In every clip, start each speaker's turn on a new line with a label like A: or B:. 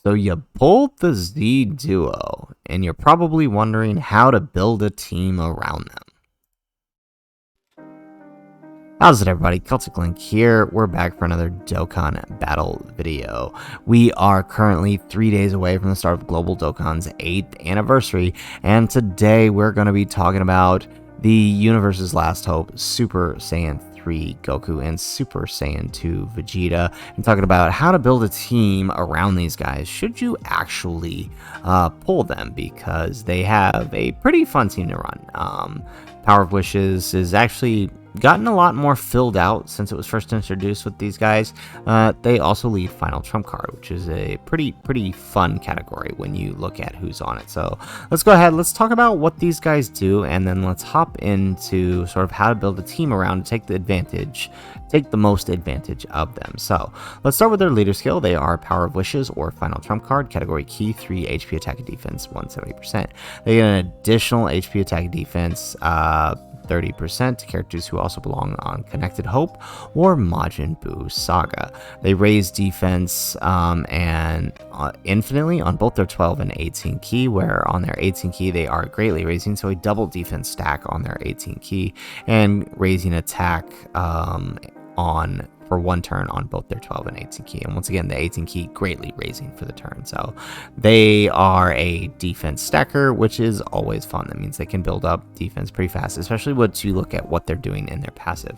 A: So you pulled the Z Duo, and you're probably wondering how to build a team around them. How's it, everybody? Celtic Link here. We're back for another Dokkan battle video. We are currently 3 days away from the start of Global Dokkan's 8th anniversary, and today we're going to be talking about the universe's last hope, Super Saiyan 3 Goku and Super Saiyan 2 Vegeta, and talking about how to build a team around these guys should you actually pull them, because they have a pretty fun team to run. Power of Wishes is actually gotten a lot more filled out since it was first introduced with these guys. They also lead Final Trump Card, which is a pretty fun category when you look at who's on it. So let's go ahead, let's talk about what these guys do, and then let's hop into sort of how to build a team around to take the most advantage of them. So let's start with their leader skill. They are Power of Wishes or Final Trump Card, category key, 3 HP attack and defense, 170%. They get an additional HP attack and defense 30% to characters who also belong on Connected Hope or Majin Buu Saga. They raise defense and infinitely on both their 12 and 18 key, where on their 18 key they are greatly raising, so a double defense stack on their 18 key, and raising attack for 1 turn on both their 12 and 18 key. And once again, the 18 key greatly raising for the turn. So they are a defense stacker, which is always fun. That means they can build up defense pretty fast, especially once you look at what they're doing in their passive.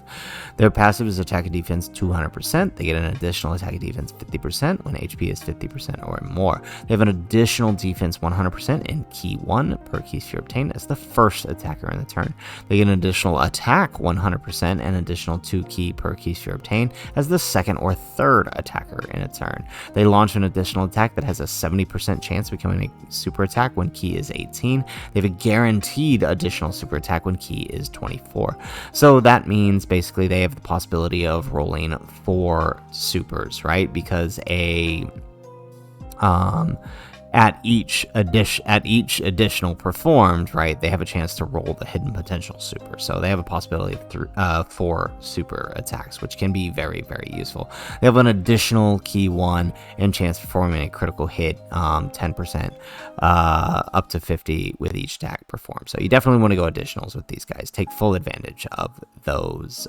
A: Their passive is attack and defense 200%. They get an additional attack and defense 50% when HP is 50% or more. They have an additional defense 100% in key 1 per key sphere obtained as the first attacker in the turn. They get an additional attack 100% and additional 2 key per key sphere obtained as the second or third attacker in a turn. They launch an additional attack that has a 70% chance of becoming a super attack when key is 18. They have a guaranteed additional super attack when key is 24. So that means basically they have the possibility of rolling 4 supers, right? Because at each additional performed, right, they have a chance to roll the hidden potential super. So they have a possibility of 4 super attacks, which can be very useful. They have an additional key 1 and chance of performing a critical hit 10% up to 50 with each attack performed. So you definitely want to go additionals with these guys. Take full advantage of those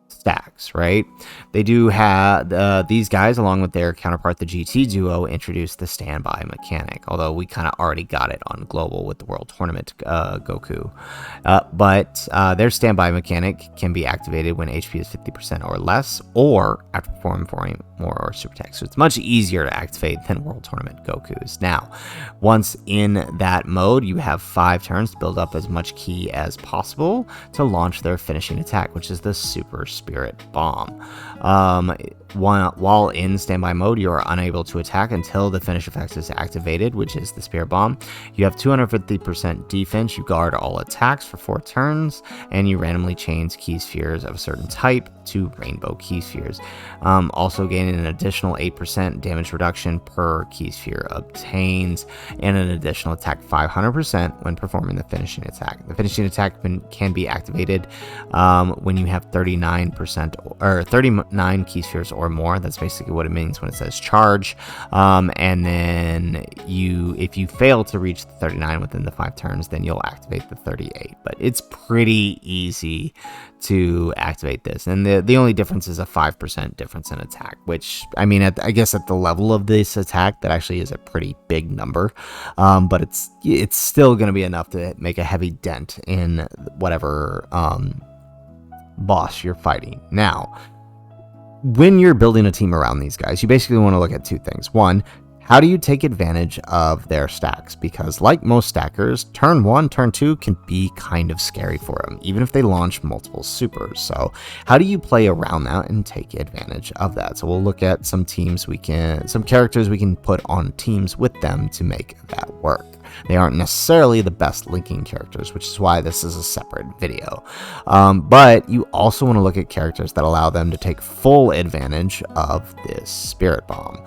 A: stacks, right? They do have these guys, along with their counterpart, the GT Duo, introduced the standby mechanic, although we kind of already got it on Global with the World Tournament Goku. But their standby mechanic can be activated when HP is 50% or less, or after performing more or super attacks. So it's much easier to activate than World Tournament Goku's. Now, once in that mode, you have 5 turns to build up as much key as possible to launch their finishing attack, which is the Super Spirit Bomb. While in standby mode, you are unable to attack until the finish effect is activated, which is the Spirit Bomb. You have 250% defense. You guard all attacks for 4 turns, and you randomly change key spheres of a certain type to rainbow key spheres. Also gaining an additional 8% damage reduction per key sphere obtained, and an additional attack 500% when performing the finishing attack. The finishing attack can be activated when you have 39% or 39 key spheres or more. That's basically what it means when it says charge. And then if you fail to reach the 39 within the 5 turns, then you'll activate the 38. But it's pretty easy to activate this, and the only difference is a 5% difference in attack, which, I mean, I guess at the level of this attack, that actually is a pretty big number. But it's still going to be enough to make a heavy dent in whatever boss you're fighting. Now, when you're building a team around these guys, you basically want to look at 2 things. 1, how do you take advantage of their stacks? Because like most stackers, turn 1, turn 2 can be kind of scary for them, even if they launch multiple supers. So how do you play around that and take advantage of that? So we'll look at some characters we can put on teams with them to make that work. They aren't necessarily the best linking characters, which is why this is a separate video. But you also want to look at characters that allow them to take full advantage of this Spirit Bomb.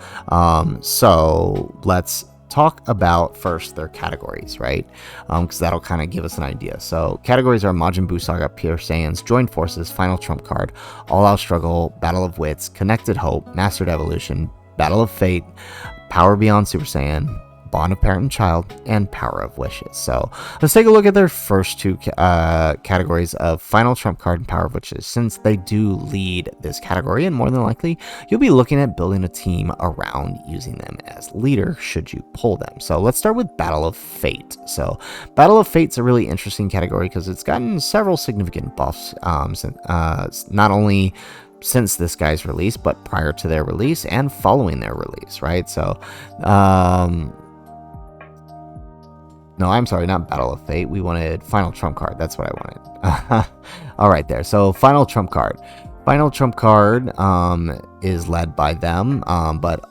A: So let's talk about first their categories, right? Because that'll kind of give us an idea. So categories are Majin Buu Saga, Pure Saiyans, Joined Forces, Final Trump Card, All Out Struggle, Battle of Wits, Connected Hope, Mastered Evolution, Battle of Fate, Power Beyond Super Saiyan, Bond of Parent and Child, and Power of Wishes. So let's take a look at their first two categories of Final Trump Card and Power of Wishes, since they do lead this category, and more than likely you'll be looking at building a team around using them as leader should you pull them. So let's start with Battle of Fate. So Battle of Fate's a really interesting category because it's gotten several significant buffs, not only since this guy's release, but prior to their release and following their release, right? So no, I'm sorry, not Battle of Fate. We wanted Final Trump Card. That's what I wanted. All right, there. So Final Trump Card. Final Trump Card is led by them, but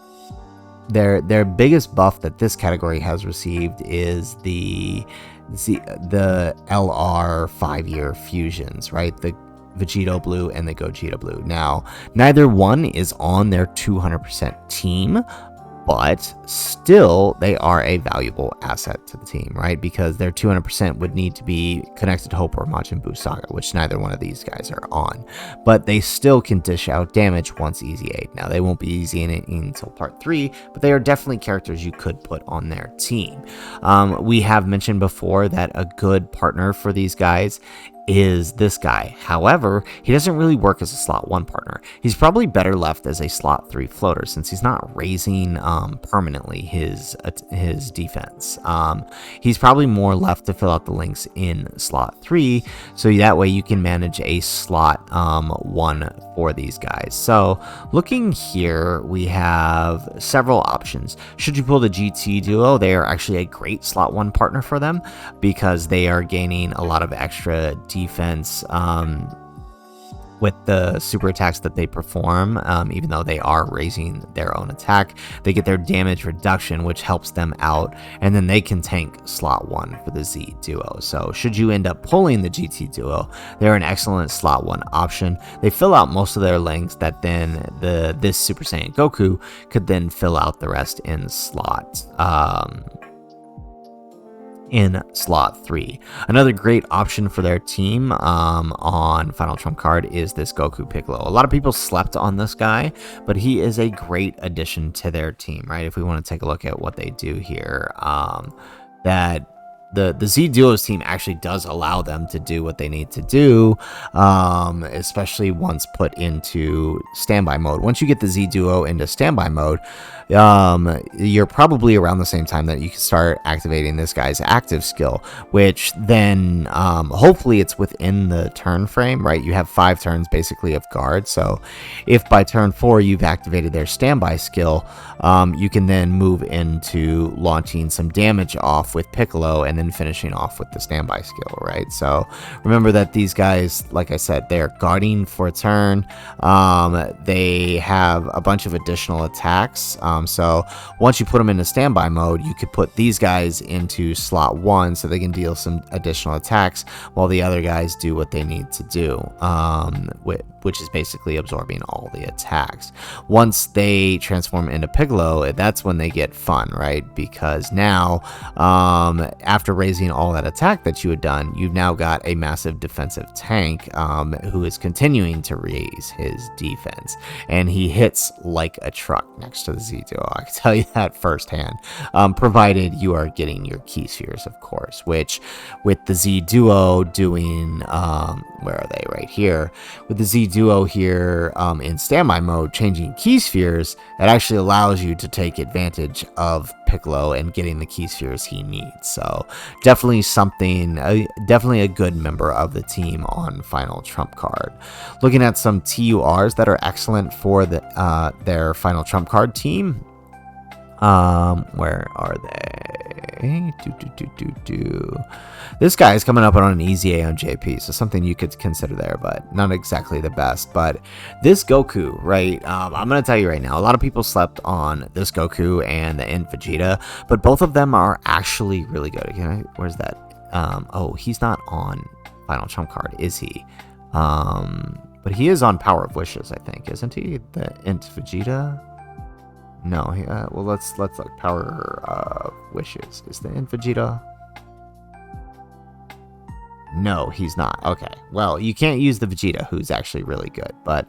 A: their biggest buff that this category has received is the LR 5-year fusions, right? The Vegito Blue and the Gogeta Blue. Now, neither one is on their 200% team, but still they are a valuable asset to the team, right? Because their 200% would need to be Connected Hope or Majin Buu Saga, which neither one of these guys are on. But they still can dish out damage once Easy 8. Now, they won't be easy until Part 3, but they are definitely characters you could put on their team. We have mentioned before that a good partner for these guys is this guy. However, he doesn't really work as a slot 1 partner. He's probably better left as a slot 3 floater, since he's not raising permanently his defense. He's probably more left to fill out the links in slot 3, so that way you can manage a slot 1 for these guys. So looking here, we have several options. Should you pull the GT Duo, they are actually a great slot 1 partner for them because they are gaining a lot of extra defense with the super attacks that they perform. Even though they are raising their own attack, they get their damage reduction, which helps them out, and then they can tank slot 1 for the Z Duo. So should you end up pulling the GT Duo, they're an excellent slot 1 option. They fill out most of their links that then this Super Saiyan Goku could then fill out the rest in slot 3. Another great option for their team on Final Trump Card is this Goku Piccolo. A lot of people slept on this guy, but he is a great addition to their team, right? If we want to take a look at what they do here, that the Z Duo's team actually does allow them to do what they need to do, especially once put into standby mode. Once you get the Z Duo into standby mode, you're probably around the same time that you can start activating this guy's active skill, which then hopefully it's within the turn frame, right? You have 5 turns basically of guard, so if by turn 4 you've activated their standby skill, you can then move into launching some damage off with Piccolo and then finishing off with the standby skill, right? So remember that these guys, like I said, they're guarding for a turn. They have a bunch of additional attacks. So once you put them into standby mode, you could put these guys into slot 1 so they can deal some additional attacks while the other guys do what they need to do, which is basically absorbing all the attacks. Once they transform into Piccolo, that's when they get fun, right? Because now, after raising all that attack that you had done, you've now got a massive defensive tank who is continuing to raise his defense, and he hits like a truck next to the Z Duo. I can tell you that firsthand, provided you are getting your key spheres, of course, which with the Z Duo doing, where are they? Right here. With the Z Duo here in standby mode, changing key spheres, it actually allows you to take advantage of Piccolo and getting the key spheres he needs. So definitely definitely a good member of the team on Final Trump Card. Looking at some TURs that are excellent for their Final Trump Card team. Where are they? This guy is coming up on an easy A on JP, so something you could consider there, but not exactly the best. But this Goku, right? I'm gonna tell you right now, a lot of people slept on this Goku and the Int Vegeta, but both of them are actually really good. Where's that? Oh, he's not on Final Trump Card, is he? But he is on Power of Wishes, I think, isn't he? The Int Vegeta. No, well, let's look. Power of Wishes. Is the Int Vegeta? No, he's not. Okay. Well, you can't use the Vegeta, who's actually really good. But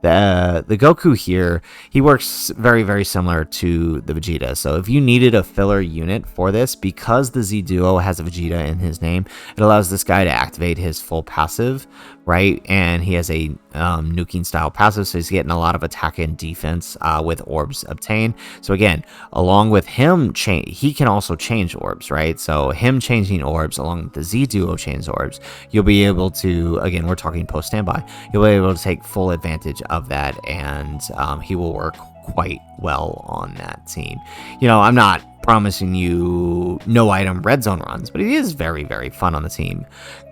A: the Goku here, he works very, very similar to the Vegeta. So if you needed a filler unit for this, because the Z Duo has a Vegeta in his name, it allows this guy to activate his full passive, right? And he has a nuking style passive, so he's getting a lot of attack and defense with orbs obtained. So again, along with him, he can also change orbs, right? So him changing orbs along with the Z Duo change orbs, you'll be able to, again, we're talking post standby, you'll be able to take full advantage of that, and he will work quite well on that team. You know, I'm not promising you no item red zone runs, but he is very, very fun on the team.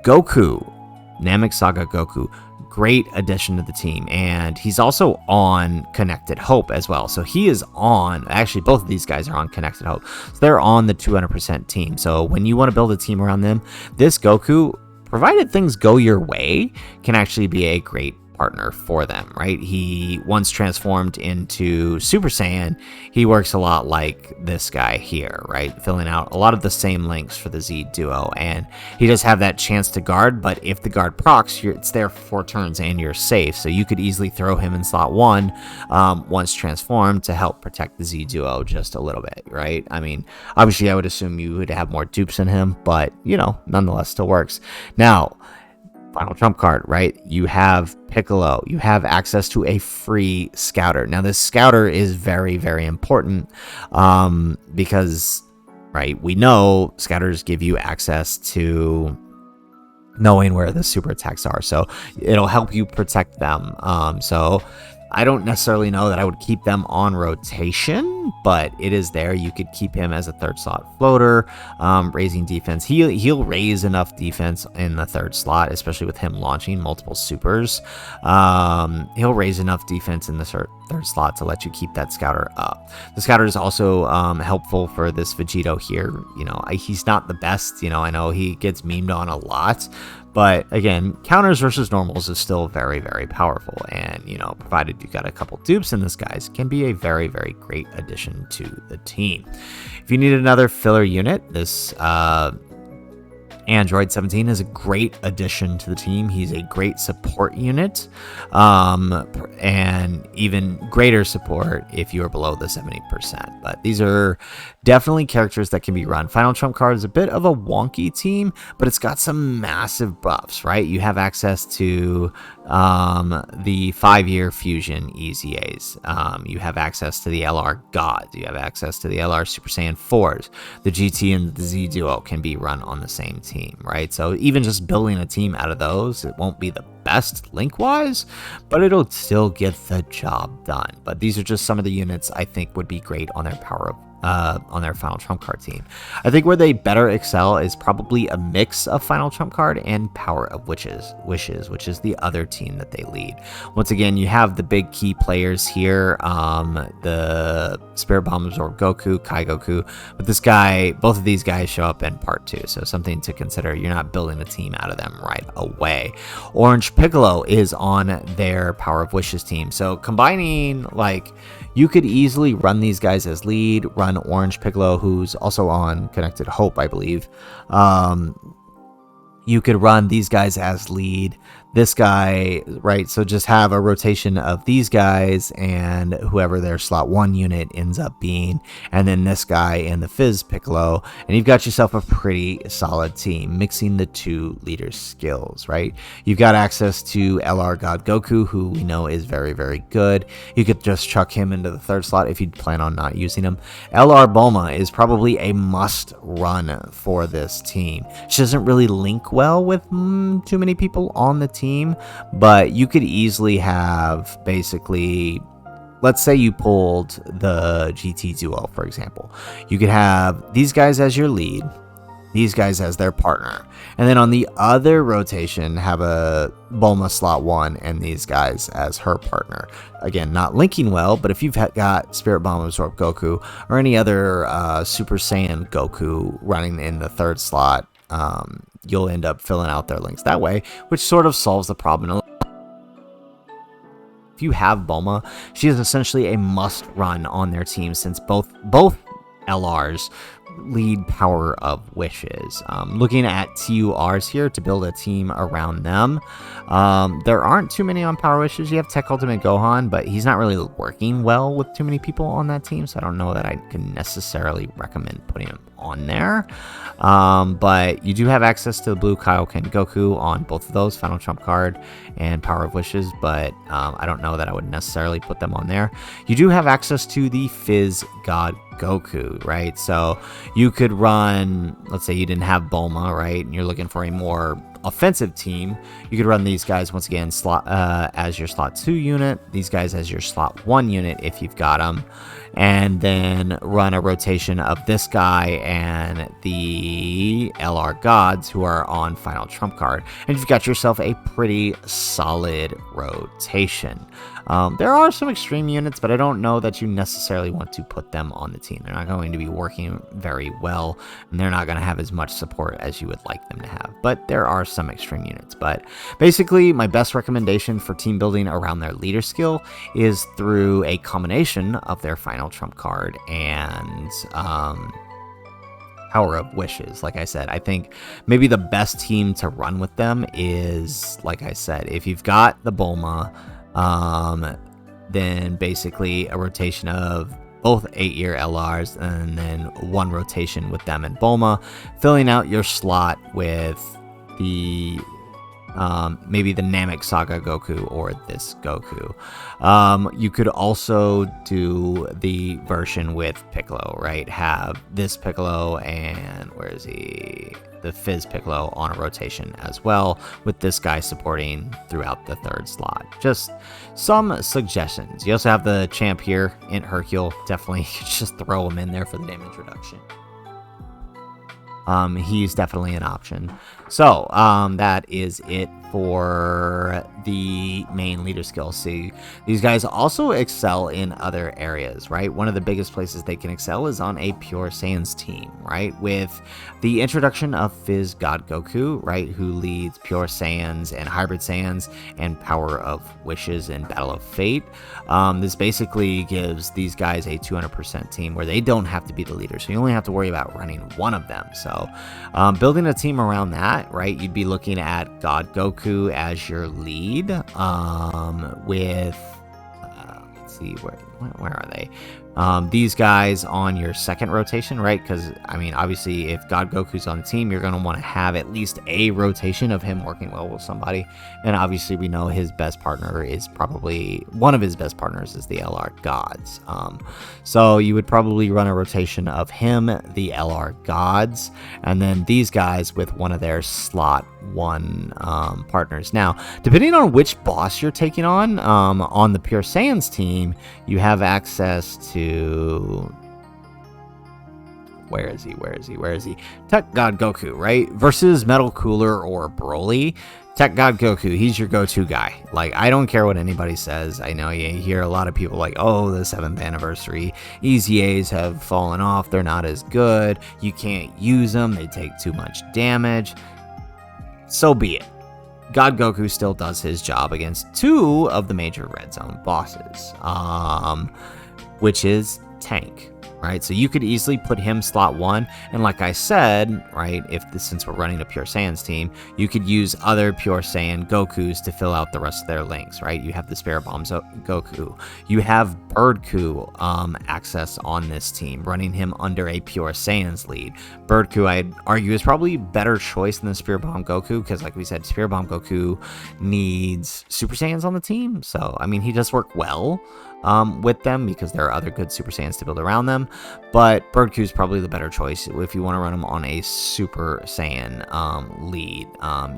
A: Goku, Namek Saga Goku, great addition to the team, and he's also on Connected Hope as well. So he is on, actually both of these guys are on Connected Hope, so they're on the 200% team. So when you want to build a team around them, this Goku, provided things go your way, can actually be a great partner for them, right? He, once transformed into Super Saiyan, he works a lot like this guy here, right? Filling out a lot of the same links for the Z Duo, and he does have that chance to guard, but if the guard procs, it's there for 4 turns and you're safe, so you could easily throw him in slot 1 once transformed to help protect the Z Duo just a little bit, right? I mean, obviously I would assume you would have more dupes in him, but, you know, nonetheless still works. Now, final trump card, right? You have Piccolo. You have access to a free scouter. Now, this scouter is very, very important because, right, we know scouters give you access to knowing where the super attacks are. So it'll help you protect them. So I don't necessarily know that I would keep them on rotation, but it is there. You could keep him as a 3rd slot floater, raising defense. He'll raise enough defense in the 3rd slot, especially with him launching multiple supers. He'll raise enough defense in the 3rd slot to let you keep that scouter up. The scouter is also helpful for this Vegito here. You know, he's not the best. You know, I know he gets memed on a lot, but again, counters versus normals is still very, very powerful. And, you know, provided you've got a couple dupes in this, guys, can be a very, very great addition to the team. If you need another filler unit, this Android 17 is a great addition to the team. He's a great support unit, and even greater support if you are below the 70%. But these are definitely characters that can be run. Final Trump Card is a bit of a wonky team, but it's got some massive buffs, right? You have access to the 5-year fusion EZAs. You have access to the LR Gods. You have access to the LR Super Saiyan 4s. The GT and the Z Duo can be run on the same team, right? So even just building a team out of those, it won't be the best link-wise, but it'll still get the job done. But these are just some of the units I think would be great on their on their Final Trump Card team. I think where they better excel is probably a mix of Final Trump Card and Power of Wishes, which is the other team that they lead. Once again, you have the big key players here, the Spirit Bomb Absorb Goku, Kai Goku, but this guy, both of these guys show up in part 2, so something to consider. You're not building a team out of them right away. Orange Piccolo is on their Power of Wishes team, so combining, like, you could easily run these guys as lead, run Orange Piccolo, who's also on Connected Hope, I believe. You could run these guys as lead, this guy, right? So just have a rotation of these guys and whoever their slot 1 unit ends up being, and then this guy and the Fizz Piccolo, and you've got yourself a pretty solid team, mixing the 2 leaders' skills, right? You've got access to LR God Goku, who we know is very, very good. You could just chuck him into the 3rd slot if you plan on not using him. LR Bulma is probably a must run for this team. She doesn't really link well with too many people on the team, but you could easily have, basically, let's say you pulled the GT Duo, for example. You could have these guys as your lead, these guys as their partner, and then on the other rotation have a Bulma slot 1 and these guys as her partner. Again, not linking well, but if you've got Spirit Bomb Absorb Goku or any other Super Saiyan Goku running in the 3rd slot, you'll end up filling out their links that way, which sort of solves the problem. If you have Bulma, she is essentially a must run on their team, since both LRs lead Power of Wishes. Looking at TURs here to build a team around them. There aren't too many on Power Wishes. You have Tech Ultimate Gohan, but he's not really working well with too many people on that team, so I don't know that I can necessarily recommend putting him on there. But you do have access to the Blue Kaioken Goku on both of those, Final Trump Card and Power of Wishes, but I don't know that I would necessarily put them on there. You do have access to the Fizz God Goku, right? So you could run, let's say you didn't have Bulma, right? And you're looking for a more offensive team. You could run these guys once again as your slot 2 unit, these guys as your slot 1 unit if you've got them, and then run a rotation of this guy and the LR Gods who are on Final Trump Card, and you've got yourself a pretty solid rotation. There are some extreme units, but I don't know that you necessarily want to put them on the team. They're not going to be working very well, and they're not going to have as much support as you would like them to have. But there are some extreme units. But basically, my best recommendation for team building around their leader skill is through a combination of their Final Trump Card and Power of Wishes. Like I said, I think maybe the best team to run with them is, like I said, if you've got the Bulma, then basically a rotation of both 8-year LRs and then one rotation with them and Bulma, filling out your slot with the maybe the Namek Saga Goku or this Goku. You could also do the version with Piccolo, right? Have this Piccolo and where is he? The Fizz Piccolo on a rotation as well, with this guy supporting throughout the 3rd slot. Just some suggestions. You also have the champ here, Int Hercule. Definitely just throw him in there for the damage reduction. He's definitely an option. So that is it for the main leader skill. See, these guys also excel in other areas, right? One of the biggest places they can excel is on a Pure Saiyans team, right? With the introduction of Fizz God Goku, right? Who leads Pure Saiyans and Hybrid Saiyans and Power of Wishes and Battle of Fate. This basically gives these guys a 200% team where they don't have to be the leader. So you only have to worry about running one of them. So building a team around that, right? You'd be looking at God Goku as your lead, with let's see, where are they? These guys on your 2nd rotation, right? Because, I mean, obviously, if God Goku's on the team, you're going to want to have at least a rotation of him working well with somebody. And obviously, we know his best partner is probably, one of his best partners is the LR Gods. So you would probably run a rotation of him, the LR Gods, and then these guys with one of their slot 1 partners. Now, depending on which boss you're taking on the Pure Saiyans team, you have access to, where is he? Tech God Goku, right? Versus Metal Cooler or Broly. Tech God Goku, he's your go-to guy. Like, I don't care what anybody says. I know you hear a lot of people like, oh, the 7th anniversary EZAs have fallen off. They're not as good. You can't use them. They take too much damage. So be it. God Goku still does his job against 2 of the major Red Zone bosses, which is Tank, right? So you could easily put him slot 1, and like I said, right, since we're running a Pure Saiyans team, you could use other Pure Saiyan Gokus to fill out the rest of their links, right? You have the Spirit Bomb Goku. You have Birdku access on this team, running him under a Pure Saiyans lead. Birdku, I'd argue, is probably a better choice than the Spirit Bomb Goku, because like we said, Spirit Bomb Goku needs Super Saiyans on the team, so, I mean, he does work well with them because there are other good Super Saiyans to build around them, but Birdku is probably the better choice if you want to run him on a Super Saiyan lead.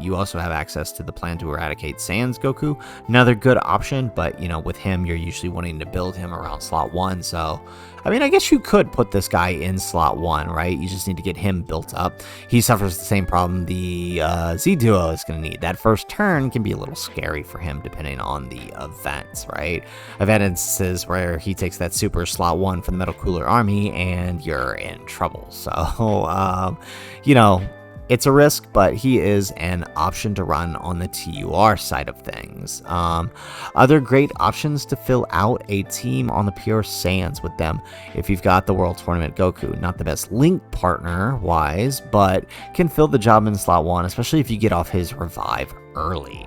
A: You also have access to the Plan to Eradicate Saiyans Goku, another good option, but you know, with him you're usually wanting to build him around slot 1, so I mean, I guess you could put this guy in slot 1, right? You just need to get him built up. He suffers the same problem the Z-Duo is going to need. That first turn can be a little scary for him depending on the events, right? I've had instances where he takes that super slot 1 from the Metal Cooler Army and you're in trouble. So, you know, It's a risk, but he is an option to run on the TUR side of things. Other great options to fill out a team on the Pure Saiyans with them. If you've got the World Tournament Goku, not the best link partner wise, but can fill the job in slot 1, especially if you get off his revive early.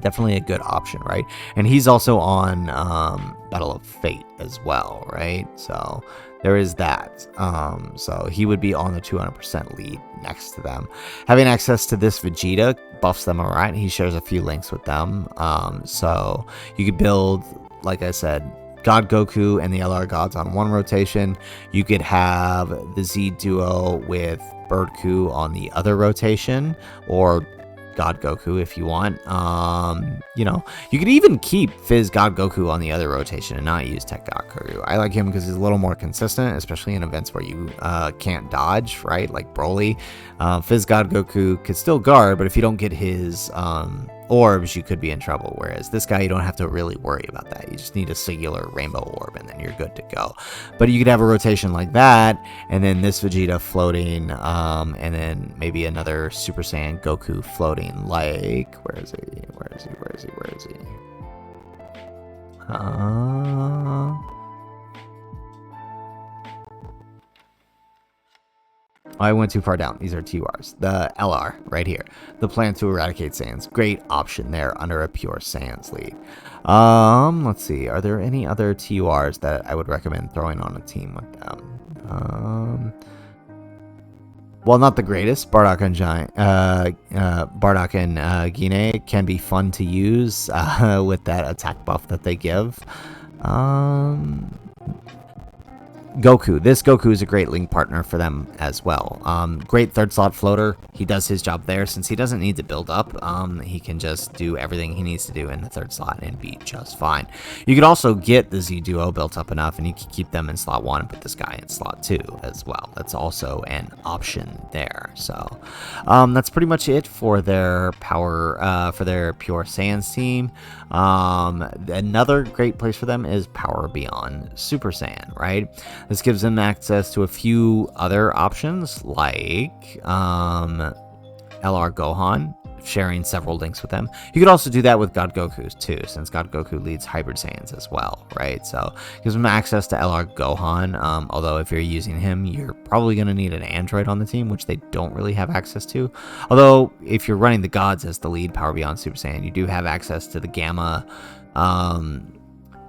A: Definitely a good option, right? And he's also on Battle of Fate as well, right? So there is that. So he would be on the 200% lead next to them. Having access to this Vegeta buffs them alright. He shares a few links with them. So you could build, like I said, God Goku and the LR Gods on one rotation. You could have the Z Duo with Birdku on the other rotation, or God Goku if you want. You know, you could even keep Fizz God Goku on the other rotation and not use Tech God Goku. I like him because he's a little more consistent, especially in events where you can't dodge, right? Like Broly. Fizz God Goku could still guard, but if you don't get his orbs, you could be in trouble. Whereas this guy, you don't have to really worry about that. You just need a singular rainbow orb and then you're good to go. But you could have a rotation like that, and then this Vegeta floating, and then maybe another Super Saiyan Goku floating. Like, where is he? I went too far down. These are TURs. The LR right here. The Plan to Eradicate Saiyans. Great option there under a Pure Saiyans lead. Let's see. Are there any other TURs that I would recommend throwing on a team with them? Well, not the greatest. Bardock and Gine can be fun to use with that attack buff that they give. Goku. This Goku is a great link partner for them as well. Great third slot floater. He does his job there since he doesn't need to build up. He can just do everything he needs to do in the third slot and be just fine. You could also get the Z Duo built up enough and you can keep them in slot 1 and put this guy in slot 2 as well. That's also an option there. So that's pretty much it for their power, for their Pure Saiyans team. Another great place for them is Power Beyond Super Saiyan, right? This gives them access to a few other options like LR Gohan, sharing several links with them. You could also do that with God Goku too, since God Goku leads Hybrid Saiyans as well, right? So it gives them access to LR Gohan, although if you're using him, you're probably going to need an android on the team, which they don't really have access to. Although if you're running the gods as the lead Power Beyond Super Saiyan, you do have access to the Gamma.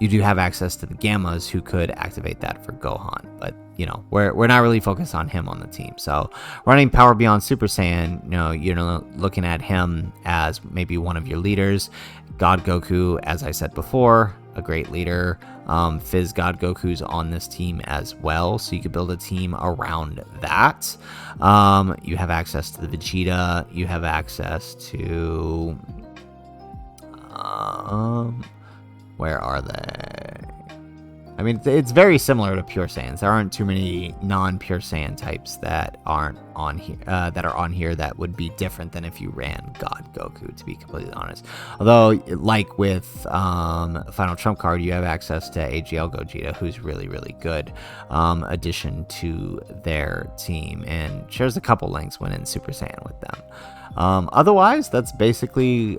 A: You do have access to the Gammas who could activate that for Gohan, but you know, we're not really focused on him on the team. So running Power Beyond Super Saiyan, you know, you're looking at him as maybe one of your leaders. God Goku, as I said before, a great leader. Fizz God Goku's on this team as well, so you could build a team around that. You have access to the Vegeta. You have access to where are they? I mean, it's very similar to Pure Saiyans. There aren't too many non-Pure Saiyan types that aren't on here, that are on here that would be different than if you ran God Goku, to be completely honest. Although, like with Final Trump Card, you have access to AGL Gogeta, who's really, really good addition to their team, and shares a couple links when in Super Saiyan with them. Otherwise, that's basically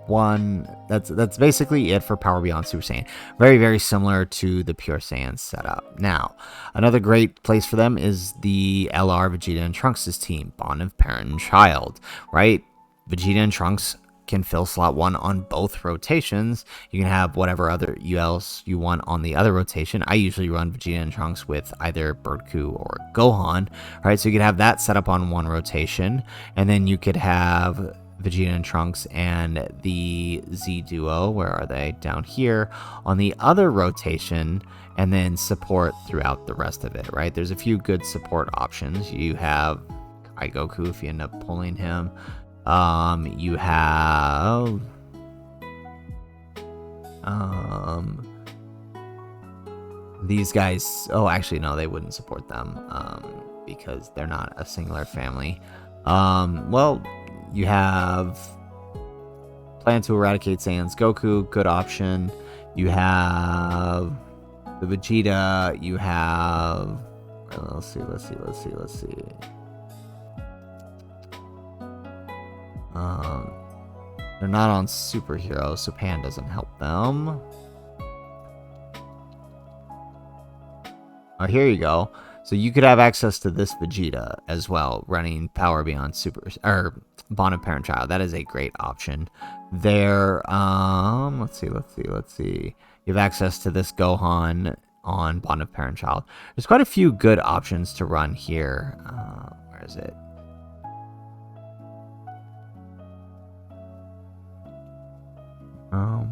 A: that's basically it for Power Beyond Super Saiyan. Very, very similar to the Pure Saiyan setup. Now, another great place for them is the LR Vegeta and Trunks' team, Bond of Parent and Child, right? Vegeta and Trunks can fill slot 1 on both rotations. You can have whatever other else you want on the other rotation. I usually run Vegeta and Trunks with either Birdku or Gohan, right? So you could have that set up on one rotation, and then you could have Vegeta and Trunks and the Z Duo, where are they? Down here, on the other rotation, and then support throughout the rest of it, right? There's a few good support options. You have Kai Goku if you end up pulling him. You have these guys. Oh, actually, no, they wouldn't support them because they're not a singular family. Well, you have Plan to Eradicate Saiyans Goku, good option. You have the Vegeta. You have, Let's see. They're not on superheroes, so Pan doesn't help them. Oh, here you go. So you could have access to this Vegeta as well, running Power Beyond Super or Bond of Parent Child. That is a great option. There, let's see. You have access to this Gohan on Bond of Parent Child. There's quite a few good options to run here. Where is it?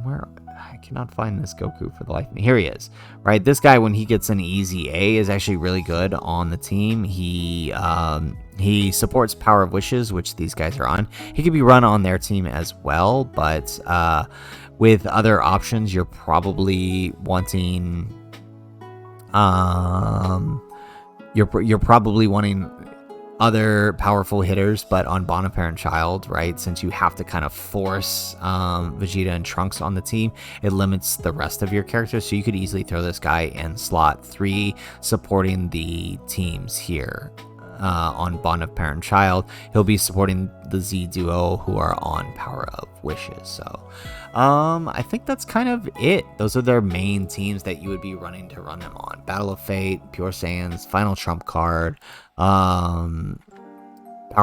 A: Where I cannot find this Goku for the life of me. Here he is. Right, this guy, when he gets an easy A, is actually really good on the team. He supports Power of Wishes, which these guys are on. He could be run on their team as well, but with other options, you're probably wanting you're probably wanting other powerful hitters, but on Bond of Parent Child, right? Since you have to kind of force Vegeta and Trunks on the team, it limits the rest of your characters. So you could easily throw this guy in slot 3, supporting the teams here. On Bond of Parent Child, he'll be supporting the Z duo who are on Power of Wishes. So I think that's kind of it. Those are their main teams that you would be running to run them on: Battle of Fate, Pure Saiyans, Final Trump Card, Power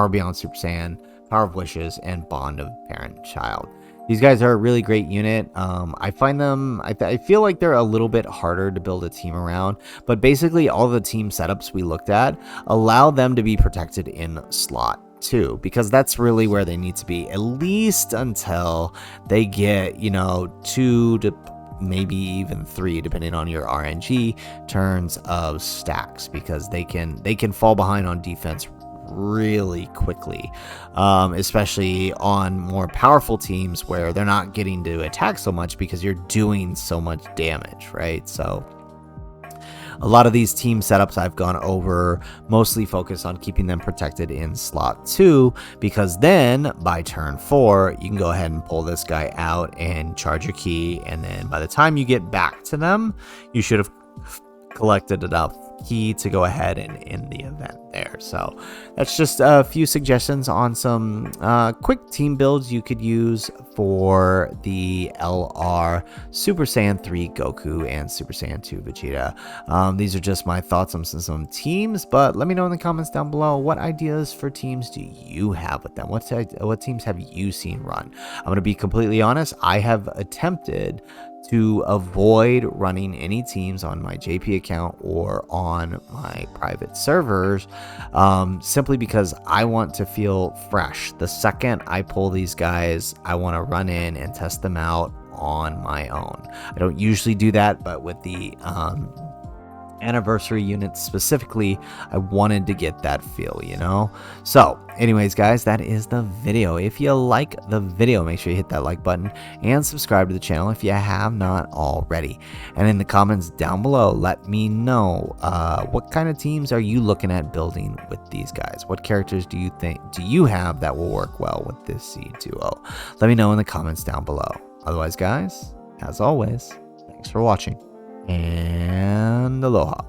A: Beyond Super Saiyan, Power of Wishes, and Bond of Parent Child. These guys are a really great unit. I find them, I feel like they're a little bit harder to build a team around, but basically all the team setups we looked at allow them to be protected in slot 2, because that's really where they need to be, at least until they get, 2 to maybe even 3, depending on your RNG turns of stacks, because they can fall behind on defense really quickly, especially on more powerful teams where they're not getting to attack so much because you're doing so much damage, right? So a lot of these team setups I've gone over mostly focus on keeping them protected in slot 2, because then by turn 4 you can go ahead and pull this guy out and charge your key, and then by the time you get back to them, you should have collected enough key to go ahead and end the event there. So that's just a few suggestions on some quick team builds you could use for the LR Super Saiyan 3 Goku and Super Saiyan 2 Vegeta. These are just my thoughts on some teams, but let me know in the comments down below, what ideas for teams do you have with them? What teams have you seen run? I'm going to be completely honest, I have attempted to avoid running any teams on my JP account or on my private servers, simply because I want to feel fresh. The second I pull these guys, I want to run in and test them out on my own. I don't usually do that, but with the anniversary units specifically, I wanted to get that feel, So anyways, guys, that is the video. If you like the video, make sure you hit that like button and subscribe to the channel if you have not already. And in the comments down below, let me know what kind of teams are you looking at building with these guys? What characters do you have that will work well with this Z duo? Let me know in the comments down below. Otherwise, guys, as always, thanks for watching, and aloha.